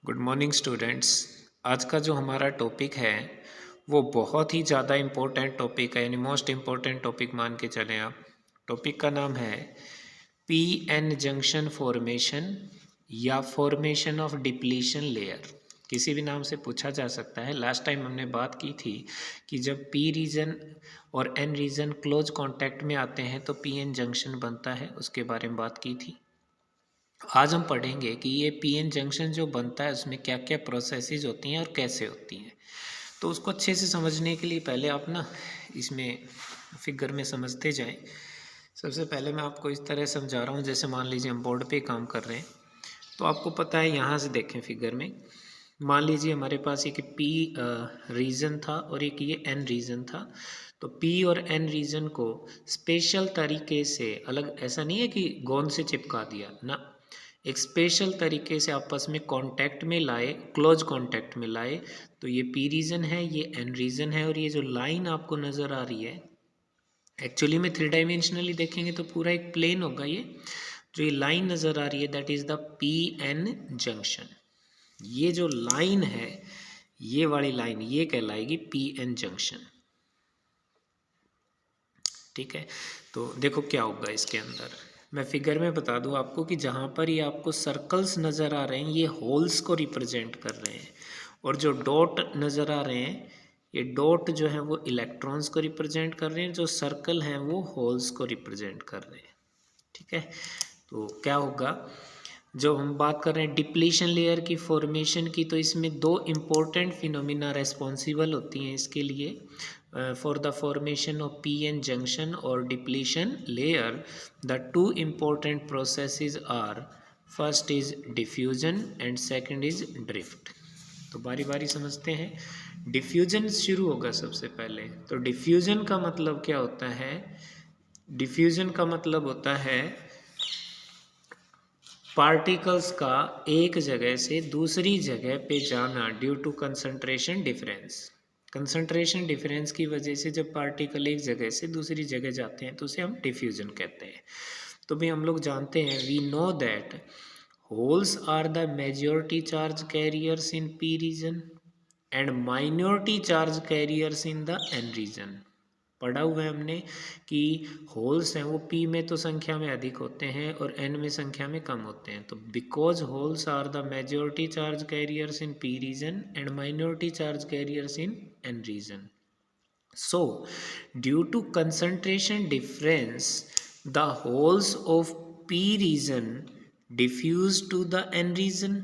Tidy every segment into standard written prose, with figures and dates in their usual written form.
Good morning students. आज का जो हमारा टॉपिक है वो बहुत ही ज़्यादा इम्पोर्टेंट टॉपिक है, यानी मोस्ट इम्पोर्टेंट टॉपिक मान के चलें आप। टॉपिक का नाम है पी एन जंक्शन फॉर्मेशन या फॉर्मेशन ऑफ डिप्लीशन लेयर। किसी भी नाम से पूछा जा सकता है। लास्ट टाइम हमने बात की थी कि जब पी रीजन और एन रीजन क्लोज कॉन्टैक्ट में आते हैं तो पी एन जंक्शन बनता है, उसके बारे में बात की थी। आज हम पढ़ेंगे कि ये पीएन जंक्शन जो बनता है उसमें क्या क्या प्रोसेसेस होती हैं और कैसे होती हैं। तो उसको अच्छे से समझने के लिए पहले आप ना इसमें फिगर में समझते जाएं। सबसे पहले मैं आपको इस तरह समझा रहा हूँ, जैसे मान लीजिए हम बोर्ड पे काम कर रहे हैं तो आपको पता है, यहाँ से देखें फिगर में, मान लीजिए हमारे पास एक पी रीजन था और एक ये एन रीजन था। तो पी और एन रीजन को स्पेशल तरीके से अलग, ऐसा नहीं है कि गोंद से चिपका दिया ना, एक स्पेशल तरीके से आपस में कांटेक्ट में लाए, क्लोज कांटेक्ट में लाए। तो ये पी रीजन है, ये एन रीजन है, और ये जो लाइन आपको नज़र आ रही है एक्चुअली में थ्री डायमेंशनली देखेंगे तो पूरा एक प्लेन होगा। ये जो ये लाइन नज़र आ रही है that is the P N junction. ये जो लाइन है, ये वाली लाइन, ये कहलाएगी पी एन जंक्शन। ठीक है, तो देखो क्या होगा इसके अंदर। मैं फिगर में बता दूं आपको कि जहाँ पर ये आपको सर्कल्स नज़र आ रहे हैं ये होल्स को रिप्रेजेंट कर रहे हैं, और जो डॉट नज़र आ रहे हैं ये डॉट जो है वो इलेक्ट्रॉन्स को रिप्रेजेंट कर रहे हैं, जो सर्कल हैं वो होल्स को रिप्रेजेंट कर रहे हैं। ठीक है, तो क्या होगा, जो हम बात कर रहे हैं डिप्लीशन लेयर की फॉर्मेशन की, तो इसमें दो इम्पोर्टेंट फिनोमिना रेस्पॉन्सिबल होती हैं इसके लिए for the formation of P N junction और depletion layer. The two important processes are, first is diffusion and second is drift. तो बारी बारी समझते हैं। डिफ्यूजन शुरू होगा सबसे पहले। तो डिफ्यूजन का मतलब क्या होता है? डिफ्यूजन का मतलब होता है पार्टिकल्स का एक जगह से दूसरी जगह पे जाना due to concentration difference. Concentration difference की वजह से जब पार्टिकल एक जगह से दूसरी जगह जाते हैं तो उसे हम डिफ्यूजन कहते हैं। तो भी हम लोग जानते हैं, we know that holes are the majority charge carriers in P region and minority charge carriers in the N region. पढ़ा हुआ है हमने कि होल्स हैं वो पी में तो संख्या में अधिक होते हैं और एन में संख्या में कम होते हैं। तो because holes are the majority charge carriers in P region and minority charge carriers in N region, so due to concentration difference the holes of p region diffuse to the n region।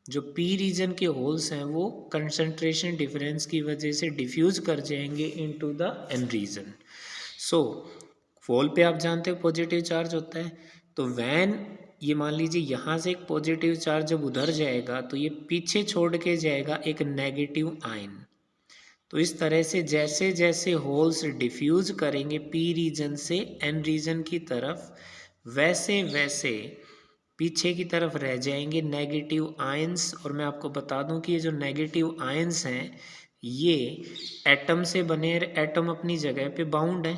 जो p reason के holes हैं वो concentration difference की वजह से diffuse कर जाएंगे into the n region. So hole पे आप जानते हो पॉजिटिव चार्ज होता है, तो वैन ये मान लीजिए यहाँ से एक पॉजिटिव चार्ज जब उधर जाएगा तो ये पीछे छोड़ के जाएगा एक नेगेटिव आयन। तो इस तरह से जैसे जैसे होल्स डिफ्यूज करेंगे पी रीजन से एन रीजन की तरफ, वैसे वैसे पीछे की तरफ रह जाएंगे नेगेटिव आयंस। और मैं आपको बता दूं कि ये जो नेगेटिव आयंस हैं ये एटम से बने, एटम अपनी जगह पे बाउंड है।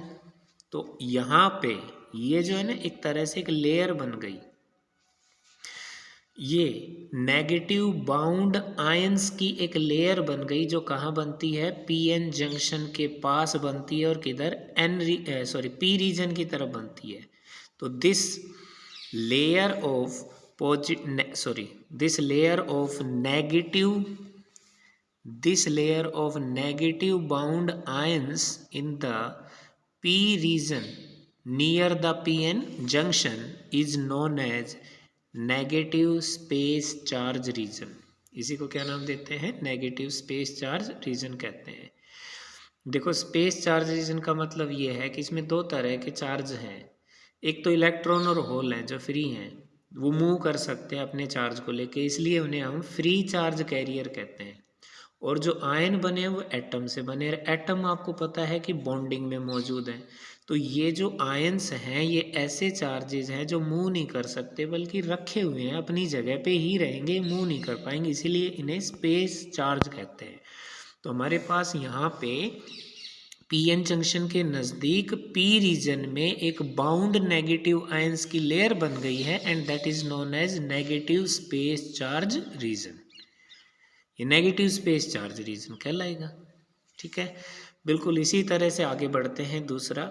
तो यहाँ पे ये जो है ना एक तरह से एक लेयर बन गई। ये नेगेटिव बाउंड आयंस की एक लेयर बन गई जो कहाँ बनती है? पीएन जंक्शन के पास बनती है, और किधर? पी रीजन की तरफ बनती है। तो this layer of negative bound ions in the P region near the PN junction is known as negative space charge region. इसी को क्या नाम देते हैं? नेगेटिव स्पेस चार्ज रीजन कहते हैं। देखो, स्पेस चार्ज रीजन का मतलब ये है कि इसमें दो तरह के चार्ज हैं। एक तो इलेक्ट्रॉन और होल हैं जो फ्री हैं, वो मूव कर सकते हैं अपने चार्ज को लेके, इसलिए उन्हें हम फ्री चार्ज कैरियर कहते हैं। और जो आयन बने हैं वो एटम से बने, और एटम आपको पता है कि बॉन्डिंग में मौजूद है। तो ये जो आयंस हैं ये ऐसे चार्जेस हैं जो मूव नहीं कर सकते, बल्कि रखे हुए हैं अपनी जगह पे ही रहेंगे, मूव नहीं कर पाएंगे, इसीलिए इन्हें स्पेस चार्ज कहते हैं। तो हमारे पास यहाँ पे पीएन जंक्शन के नज़दीक पी रीजन में एक बाउंड नेगेटिव आयंस की लेयर बन गई है, and that is known as negative space charge region. ये नेगेटिव स्पेस चार्ज रीजन कहलाएगा। ठीक है, बिल्कुल इसी तरह से आगे बढ़ते हैं। दूसरा,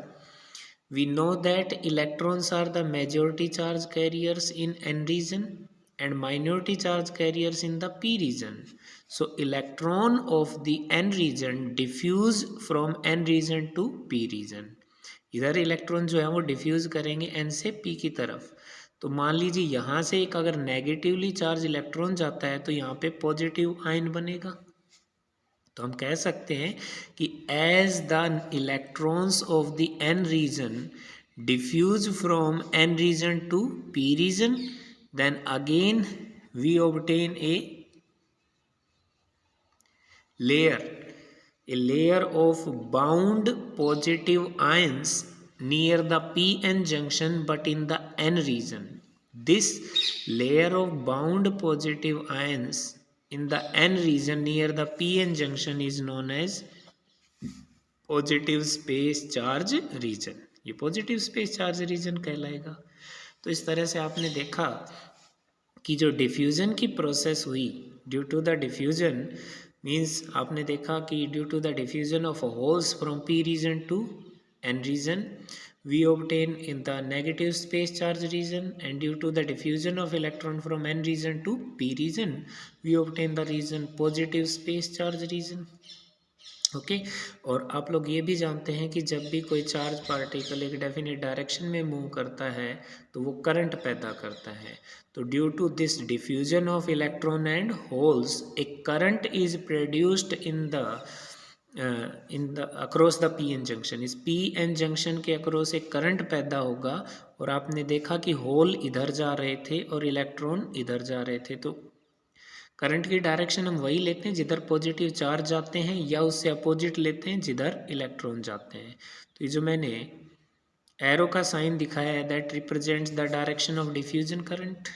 we know that electrons are the majority charge carriers in N region and minority charge carriers in the p region. So electron of the n region diffuse from n region to p region. इधर electron जो है वो diffuse करेंगे n से p की तरफ। तो मान लीजिए यहाँ से एक अगर नेगेटिवली चार्ज इलेक्ट्रॉन जाता है तो यहाँ पे पॉजिटिव आयन बनेगा। तो हम कह सकते हैं कि as the electrons of the n region diffuse from n region to p region, then again we obtain a layer of bound positive ions near the p-n junction but in the n region. This layer of bound positive ions in the n region near the p-n junction is known as positive space charge region. ये positive space charge region कहलाएगा। तो इस तरह से आपने देखा कि जो डिफ्यूज़न की प्रोसेस हुई, due to the diffusion means आपने देखा कि due to the diffusion of holes from P region to N region we obtain in the negative space charge region, and due to the diffusion of electron from n region to p region we obtain the region positive space charge region. Okay और आप लोग ये भी जानते हैं कि जब भी कोई चार्ज पार्टिकल एक डेफिनेट डायरेक्शन में मूव करता है तो वो करंट पैदा करता है। तो due to this diffusion of electron and holes a current is produced in the across the P N junction. इस पी एन जंक्शन के अक्रॉस एक करंट पैदा होगा और आपने देखा कि होल इधर जा रहे थे और इलेक्ट्रॉन इधर जा रहे थे। तो करंट की डायरेक्शन हम वही लेते हैं जिधर पॉजिटिव चार्ज जाते हैं या उससे अपोजिट लेते हैं जिधर इलेक्ट्रॉन जाते हैं। तो ये जो मैंने एरो का साइन दिखाया है that represents the direction of diffusion current.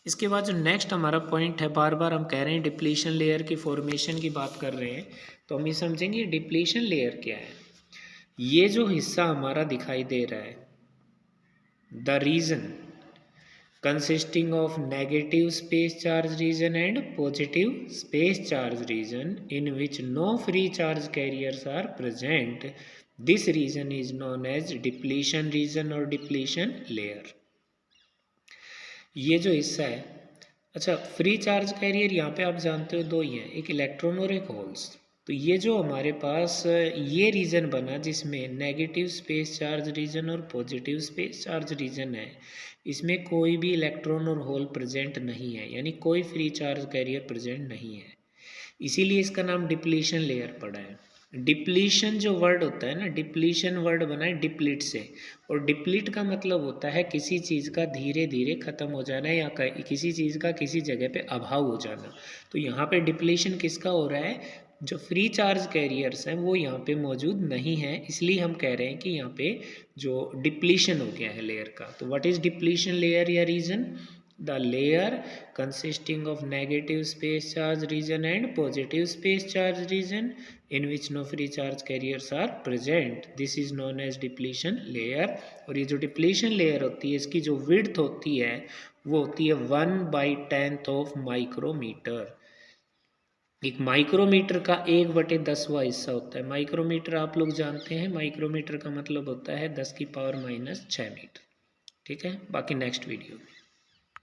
इसके बाद जो नेक्स्ट हमारा पॉइंट है, बार बार हम कह रहे हैं डिप्लीशन लेयर की फॉर्मेशन की बात कर रहे हैं, तो हम ये समझेंगे डिप्लीशन लेयर क्या है। ये जो हिस्सा हमारा दिखाई दे रहा है, the region consisting of negative space charge region and positive space charge region in which no free charge carriers are present, this region is known as depletion region or depletion layer. ये जो हिस्सा है, अच्छा free charge carrier यहाँ पे आप जानते हो दो ही हैं, एक इलेक्ट्रॉन और एक होल्स। तो ये जो हमारे पास ये रीजन बना जिसमें नेगेटिव स्पेस चार्ज रीजन और पॉजिटिव स्पेस चार्ज रीजन है, इसमें कोई भी इलेक्ट्रॉन और होल प्रेजेंट नहीं है, यानी कोई फ्री चार्ज कैरियर प्रेजेंट नहीं है। इसीलिए इसका नाम डिप्लीशन लेयर पड़ा है। डिप्लीशन जो वर्ड होता है ना, डिप्लीशन वर्ड बना है डिप्लीट से, और डिप्लीट का मतलब होता है किसी चीज़ का धीरे धीरे ख़त्म हो जाना या किसी चीज़ का किसी जगह पे अभाव हो जाना। तो यहाँ पे डिप्लीशन किसका हो रहा है, जो फ्री चार्ज कैरियर्स हैं वो यहाँ पे मौजूद नहीं है, इसलिए हम कह रहे हैं कि यहाँ पे जो डिप्लीशन हो गया है लेयर का। तो व्हाट इज़ डिप्लीशन लेयर या reason? The layer consisting of negative space charge region and positive space charge region in which no free charge carriers are present, this is known as depletion layer. और ये जो depletion layer होती है इसकी जो width होती है वो होती है 1/10 of माइक्रोमीटर। एक माइक्रोमीटर का 1/10वां हिस्सा होता है। माइक्रोमीटर आप लोग जानते हैं, माइक्रोमीटर का मतलब होता है 10⁻⁻⁶ मीटर। ठीक है, बाकी नेक्स्ट वीडियो में।